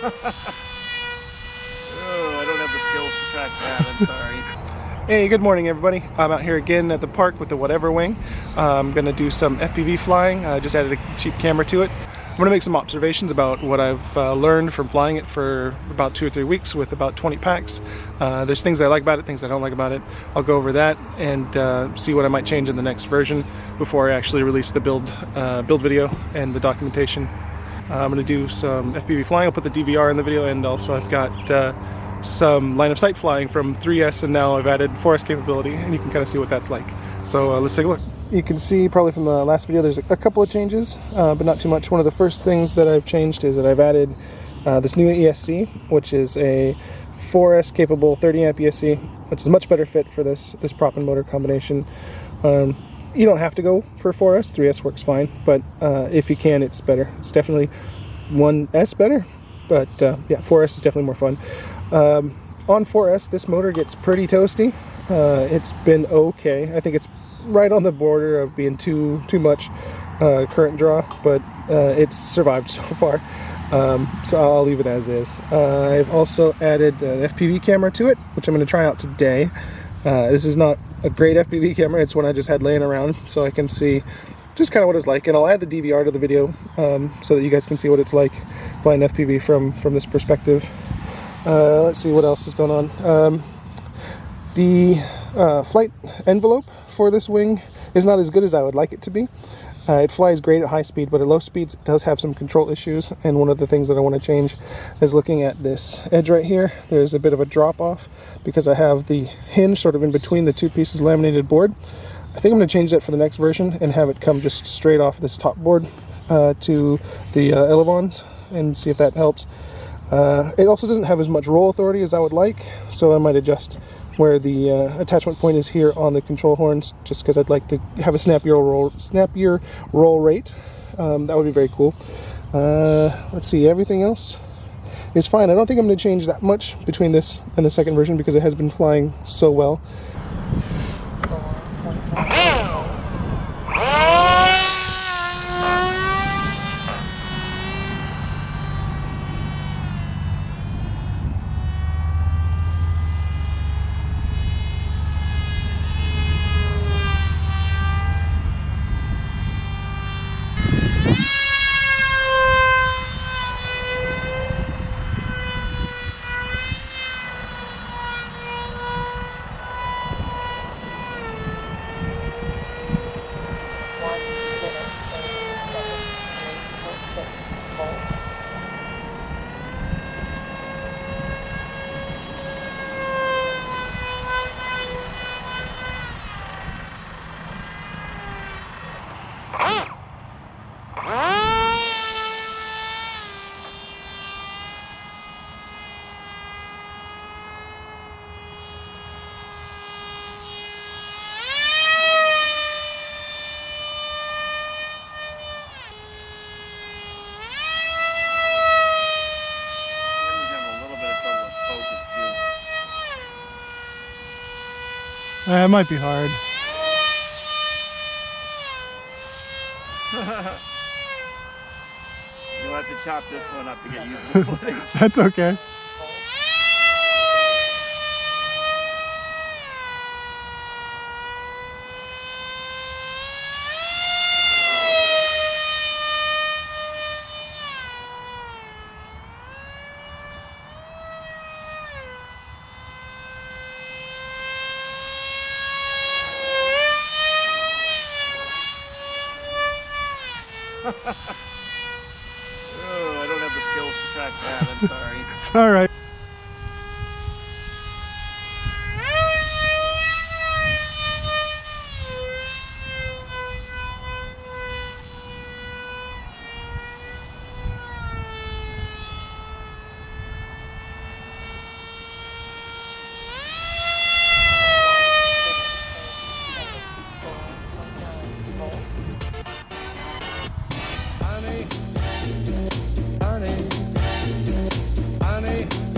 Oh, I don't have the skills to track that, I'm sorry. Hey, good morning everybody. I'm out here again at the park with the Whatever Wing. I'm going to do some FPV flying. I just added a cheap camera to it. I'm going to make some observations about what I've learned from flying it for about 2 or 3 weeks with about 20 packs. There's things I like about it, things I don't like about it. I'll go over that and see what I might change in the next version before I actually release the build video and the documentation. I'm going to do some FPV flying. I'll put the DVR in the video, and also I've got some line of sight flying from 3S, and now I've added 4S capability, and you can kind of see what that's like. So let's take a look. You can see probably from the last video there's a couple of changes, but not too much. One of the first things that I've changed is that I've added this new ESC, which is a 4S capable 30 amp ESC, which is a much better fit for this prop and motor combination. You don't have to go for 4S, 3S works fine, but if you can, it's better. It's definitely 1S better, but yeah, 4S is definitely more fun. On 4S, this motor gets pretty toasty. It's been okay. I think it's right on the border of being too much current draw, but it's survived so far. So I'll leave it as is. I've also added an FPV camera to it, which I'm going to try out today. This is not a great FPV camera, it's one I just had laying around so I can see just kind of what it's like, and I'll add the DVR to the video so that you guys can see what it's like flying FPV from this perspective. Let's see what else is going on. The flight envelope for this wing is not as good as I would like it to be. It flies great at high speed, but at low speeds it does have some control issues, and one of the things that I want to change is looking at this edge right here. There's a bit of a drop off because I have the hinge sort of in between the two pieces of laminated board. I think I'm going to change that for the next version and have it come just straight off this top board to the elevons and see if that helps. It also doesn't have as much roll authority as I would like, so I might adjust where the attachment point is here on the control horns, just because I'd like to have a snappier roll rate. That would be very cool. Let's see, everything else is fine. I don't think I'm going to change that much between this and the second version because it has been flying so well. It might be hard. You'll have to chop this one up to get usable footage. That's okay. Oh, I don't have the skills to track that, I'm sorry. It's alright. Honey, honey,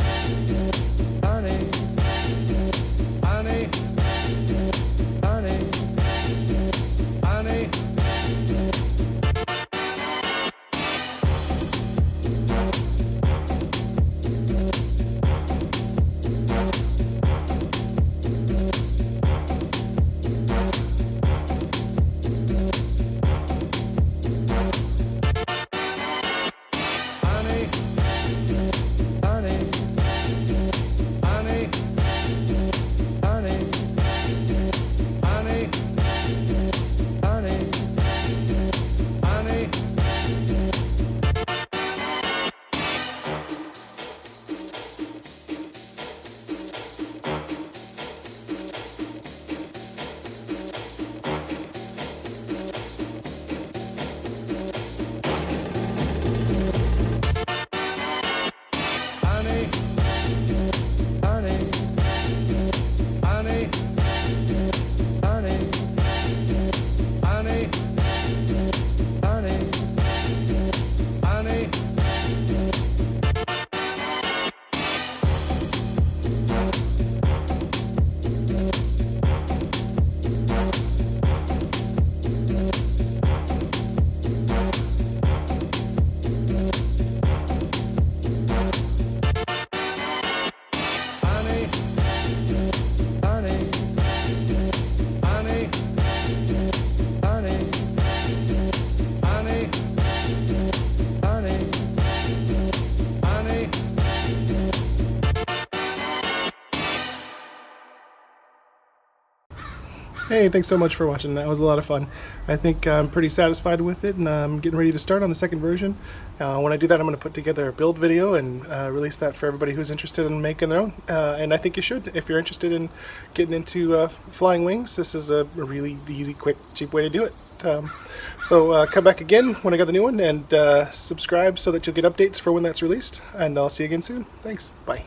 Hey, thanks so much for watching. That was a lot of fun. I think I'm pretty satisfied with it, and I'm getting ready to start on the second version. When I do that, I'm going to put together a build video and release that for everybody who's interested in making their own. And I think you should. If you're interested in getting into flying wings, this is a really easy, quick, cheap way to do it. So come back again when I got the new one, and subscribe so that you'll get updates for when that's released. And I'll see you again soon. Thanks. Bye.